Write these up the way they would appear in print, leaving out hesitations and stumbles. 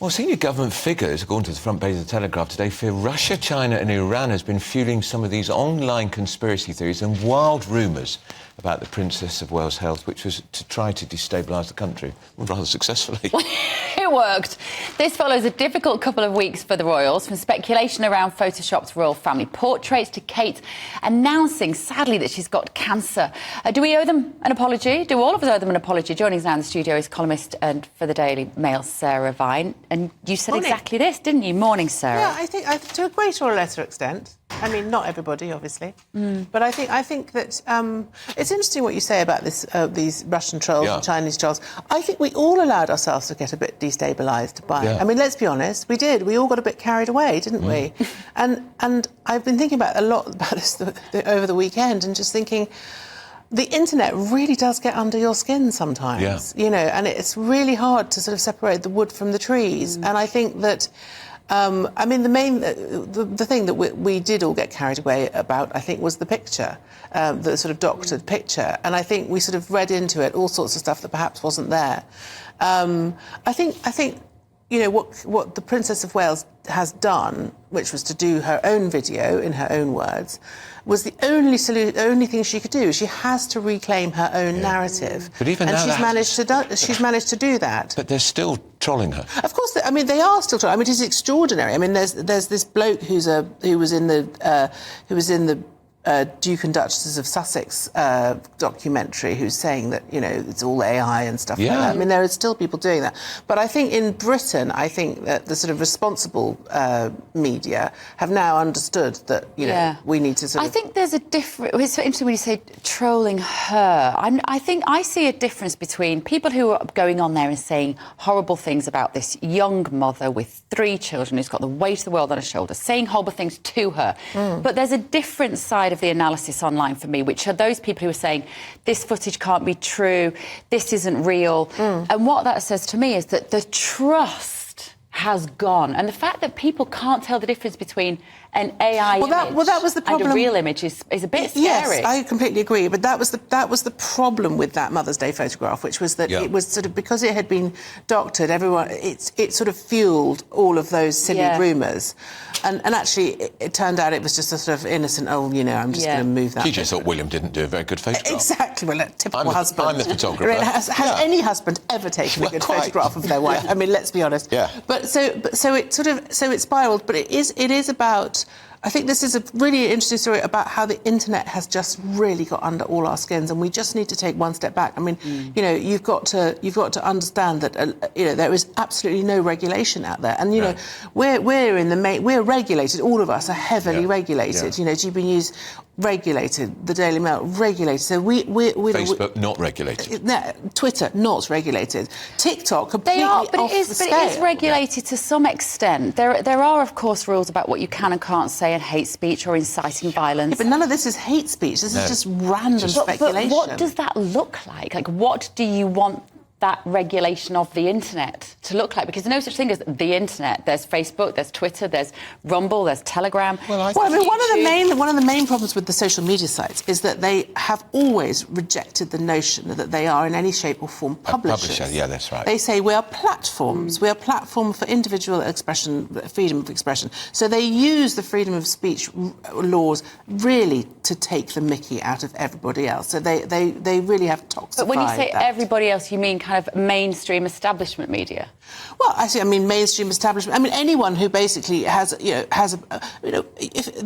Well, senior government figures, according to the front page of the Telegraph today, fear Russia, China and Iran has been fueling some of these online conspiracy theories and wild rumours about the Princess of Wales' health, which was to try to destabilise the country, rather successfully. It worked. This follows a difficult couple of weeks for the royals, from speculation around photoshopped royal family portraits to Kate announcing, sadly, that she's got cancer. Do we owe them an apology? Do all of us owe them an apology? Joining us now in the studio is columnist and for the Daily Mail, Sarah Vine. And you said exactly this, didn't you? Morning, Sarah. Yeah, I think to a greater or lesser extent. I mean, not everybody, obviously, but I think that it's interesting what you say about this these Russian trolls and Chinese trolls. I think we all allowed ourselves to get a bit destabilised by it. I mean, let's be honest, we did. We all got a bit carried away, didn't we? And I've been thinking a lot about this over the weekend, and just thinking, the internet really does get under your skin sometimes, you know, and it's really hard to sort of separate the wood from the trees. And I think that. I mean, the thing that we did all get carried away about, I think, was the picture, the sort of doctored picture. And I think we sort of read into it all sorts of stuff that perhaps wasn't there. I think, you know, what the Princess of Wales has done, which was to do her own video, in her own words, was the only thing she could do. She has to reclaim her own narrative. But even and now she's managed to do that. But they're still trolling her. Of course, I mean, they are still trolling. I mean, it is extraordinary. I mean, there's this bloke who was in the Duke and Duchess of Sussex documentary, who's saying that, you know, it's all AI and stuff like that. I mean, there are still people doing that. But I think in Britain, I think that the sort of responsible media have now understood that, you know, we need to sort of... I think there's a difference... It's so interesting when you say trolling her. I think I see a difference between people who are going on there and saying horrible things about this young mother with 3 children who's got the weight of the world on her shoulders, saying horrible things to her. But there's a different side of the analysis online for me, which are those people who are saying this footage can't be true, this isn't real. And what that says to me is that the trust has gone, and the fact that people can't tell the difference between an AI image that was the problem. And a real image is a bit scary. Yes, I completely agree. But that was the problem with that Mother's Day photograph, which was that it was sort of, because it had been doctored, it sort of fueled all of those silly rumours. And actually, it turned out it was just a sort of innocent, you know, I'm just going to move that. She just thought William didn't do a very good photograph. Exactly. Well, a typical husband. I'm the photographer. I mean, has any husband ever taken a good photograph of their wife? I mean, let's be honest. But so it spiralled. But it is about. I think this is a really interesting story about how the internet has just really got under all our skins, and we just need to take one step back. I mean, you know, you've got to understand that you know, there is absolutely no regulation out there, and you know, we're regulated. All of us are heavily regulated. You know, GBNews regulated, the Daily Mail regulated. So we're Facebook not regulated. Twitter not regulated. TikTok completely off the scale. But it is regulated to some extent. There are, of course, rules about what you can and can't say in hate speech or inciting violence. Yeah, but none of this is hate speech. This is just random speculation. But what does that look like? Like, what do you want that regulation of the internet to look like? Because there's no such thing as the internet. There's Facebook, there's Twitter, there's Rumble, there's Telegram. Well, I mean, one of the main problems with the social media sites is that they have always rejected the notion that they are in any shape or form publishers. Yeah, that's right. They say we are platforms. We are platform for individual expression, freedom of expression. So they use the freedom of speech laws really to take the mickey out of everybody else. So they really have toxified. But when you say everybody else, you mean kind of mainstream establishment media? Well, actually, I mean mainstream establishment. I mean anyone who basically if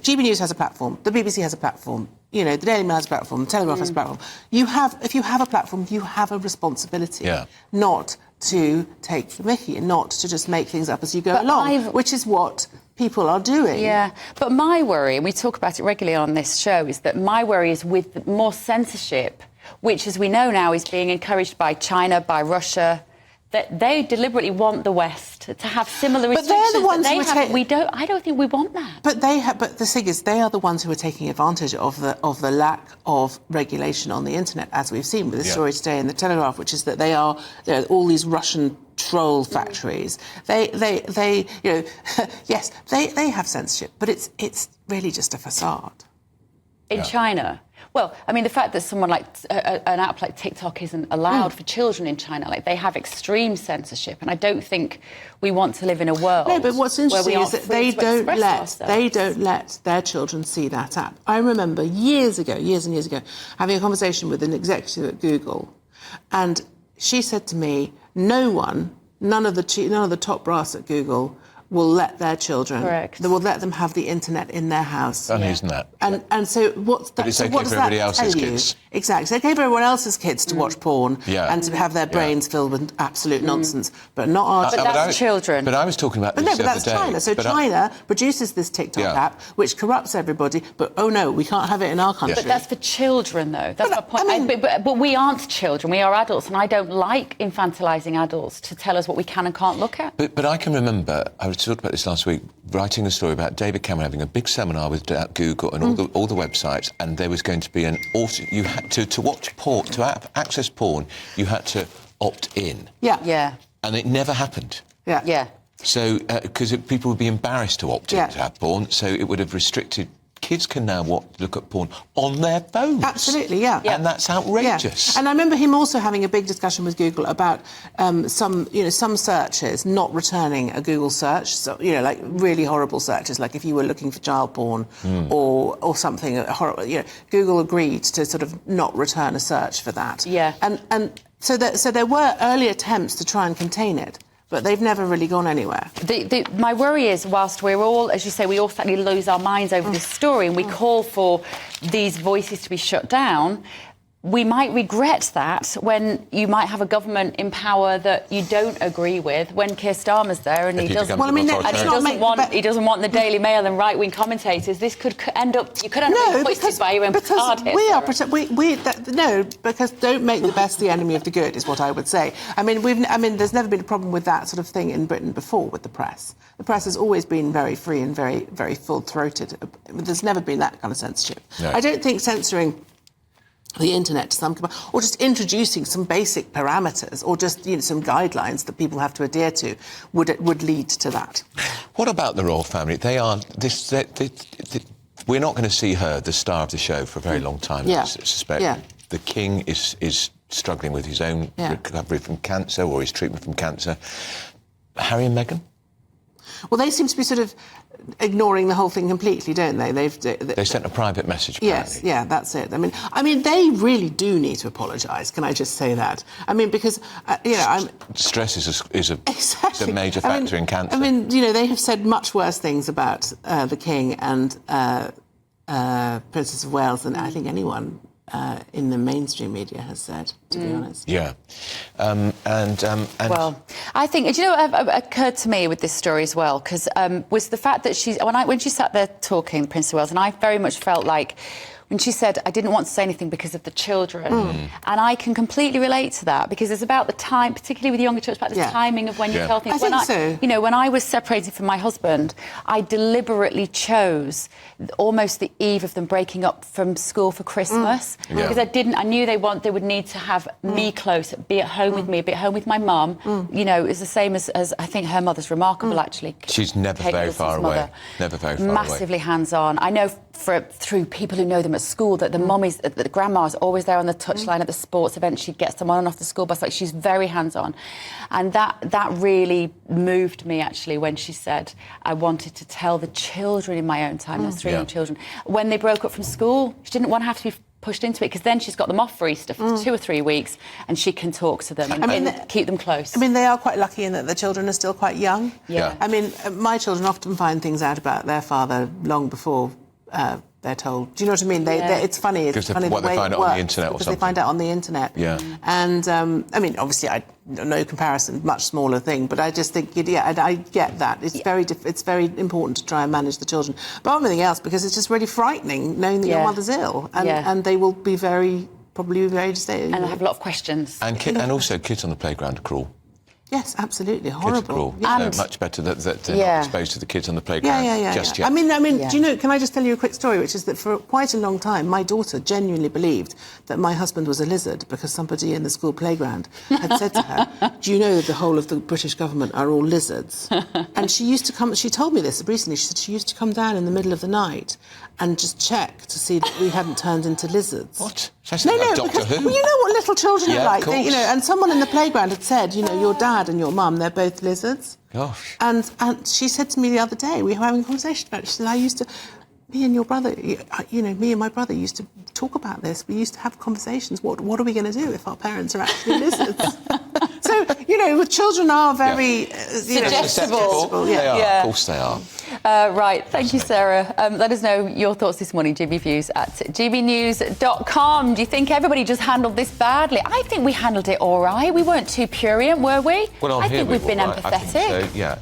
GBNews has a platform, the BBC has a platform, you know, the Daily Mail has a platform, the Telegraph has a platform. If you have a platform, you have a responsibility, not to take the mickey and not to just make things up as you go along, which is what people are doing. Yeah, but my worry, and we talk about it regularly on this show, is that my worry is with more censorship, which, as we know now, is being encouraged by China, by Russia, that they deliberately want the West to have similar restrictions. But they're the ones I don't think we want that. But but the thing is, they are the ones who are taking advantage of the lack of regulation on the internet, as we've seen with the story today in the Telegraph, which is that they are, you know, all these Russian troll factories. They you know, yes, they have censorship, but it's really just a facade. In China. Well, I mean, the fact that someone like an app like TikTok isn't allowed for children in China, like they have extreme censorship, and I don't think we want to live in a world. No, but what's interesting is that they don't let their children see that app. I remember years and years ago, having a conversation with an executive at Google, and she said to me, none of the top brass at Google will let their children. Correct. They will let them have the internet in their house. And isn't that? And so what's that? But it's so okay what does for everybody that else's tell you? kids. Exactly. It's okay for everyone else's kids to watch porn and to have their brains filled with absolute nonsense, but not our But that's children. But I was talking about this no, but the other that's day. China. So China produces this TikTok app, which corrupts everybody, but oh no, we can't have it in our country. But that's for children, though. That's my point. But we aren't children. We are adults, and I don't like infantilising adults to tell us what we can and can't look at. But I can remember, I was talking about this last week, writing a story about David Cameron having a big seminar with Google and all the websites, and there was going to be you had to watch porn, access porn, you had to opt in. Yeah. And it never happened. Yeah. So, because people would be embarrassed to opt in to have porn, so it would have restricted. Kids can now look at porn on their phones. Absolutely, yeah. And that's outrageous. Yeah. And I remember him also having a big discussion with Google about some searches not returning a Google search. So, like really horrible searches, like if you were looking for child porn or something horrible. Google agreed to sort of not return a search for that. Yeah. And so there were early attempts to try and contain it, but they've never really gone anywhere. My worry is, whilst we're all, as you say, we all slightly lose our minds over this story and we call for these voices to be shut down, we might regret that when you might have a government in power that you don't agree with. When Keir Starmer's there and he doesn't want the Daily Mail and right-wing commentators, this could end up being hoisted by your own petard. Because don't make the best the enemy of the good is what I would say. I mean, there's never been a problem with that sort of thing in Britain before with the press. The press has always been very free and very, very full-throated. There's never been that kind of censorship. No. I don't think censoring the internet to some, or just introducing some basic parameters, or just some guidelines that people have to adhere to, would lead to that. What about the royal family? They are we're not going to see her, the star of the show, for a very long time. I suspect. Yeah. The king is struggling with his own recovery from cancer or his treatment from cancer. Harry and Meghan? Well, they seem to be sort of ignoring the whole thing completely, don't they? They sent a private message, apparently. Yes, yeah, that's it. I mean, they really do need to apologise. Can I just say that? I mean, because stress is a major factor in cancer. I mean, they have said much worse things about the King and Princess of Wales than I think anyone in the mainstream media has said, to be honest. Yeah. Well, I think, what occurred to me with this story as well, because was the fact that when she sat there talking, Princess of Wales, and I very much felt like when she said, I didn't want to say anything because of the children. And I can completely relate to that, because it's about the time, particularly with younger children, it's about the timing of when you tell things. I think so. When I was separated from my husband, I deliberately chose almost the eve of them breaking up from school for Christmas, because I knew they would need to have me close, be at home with me, be at home with my mum. It's the same as I think her mother's remarkable, actually. She's never very far away. Never very far away. Massively hands-on. I know through people who know them at school that the grandma's always there on the touchline at the sports event. She gets them on and off the school bus. Like, she's very hands-on. And that really moved me, actually, when she said, I wanted to tell the children in my own time, those 3 young children, when they broke up from school, she didn't want to have to be pushed into it, because then she's got them off for Easter for 2 or 3 weeks and she can talk to them and keep them close. I mean, they are quite lucky in that the children are still quite young. Yeah. I mean, my children often find things out about their father long before they're told. Do you know what I mean? It's funny. It's funny what the way they find it out works, on the internet or because something. they find out on the internet. Yeah. And I mean, obviously, no comparison, much smaller thing. But I just think, I get that. It's it's very important to try and manage the children. But everything else, because it's just really frightening knowing that your mother's ill, and they will be probably very devastated. And I have a lot of questions. And also, kids on the playground are cruel. Yes, absolutely. Horrible. Kids are cruel. Yeah. So much better that they're not exposed to the kids on the playground just yet. I mean, do you know, can I just tell you a quick story, which is that for quite a long time, my daughter genuinely believed that my husband was a lizard because somebody in the school playground had said to her, do you know that the whole of the British government are all lizards? And she told me this recently, she said she used to come down in the middle of the night and just check to see that we hadn't turned into lizards. What? Sounds like Doctor because, Who. well, you know what little children Yeah, are like. of course. And someone in the playground had said, your dad and your mum, they're both lizards. Gosh. And she said to me the other day, we were having a conversation about it. She said, me and your brother, me and my brother used to talk about this. We used to have conversations. What are we going to do if our parents are actually lizards? So, children are very suggestible. Yeah. They are. Of course they are. Right, thank you, Sarah. Let us know your thoughts this morning, GBviews at gbnews.com. Do you think everybody just handled this badly? I think we handled it all right. We weren't too prurient, were we? Well, I think we've been empathetic. empathetic. I think so, yeah.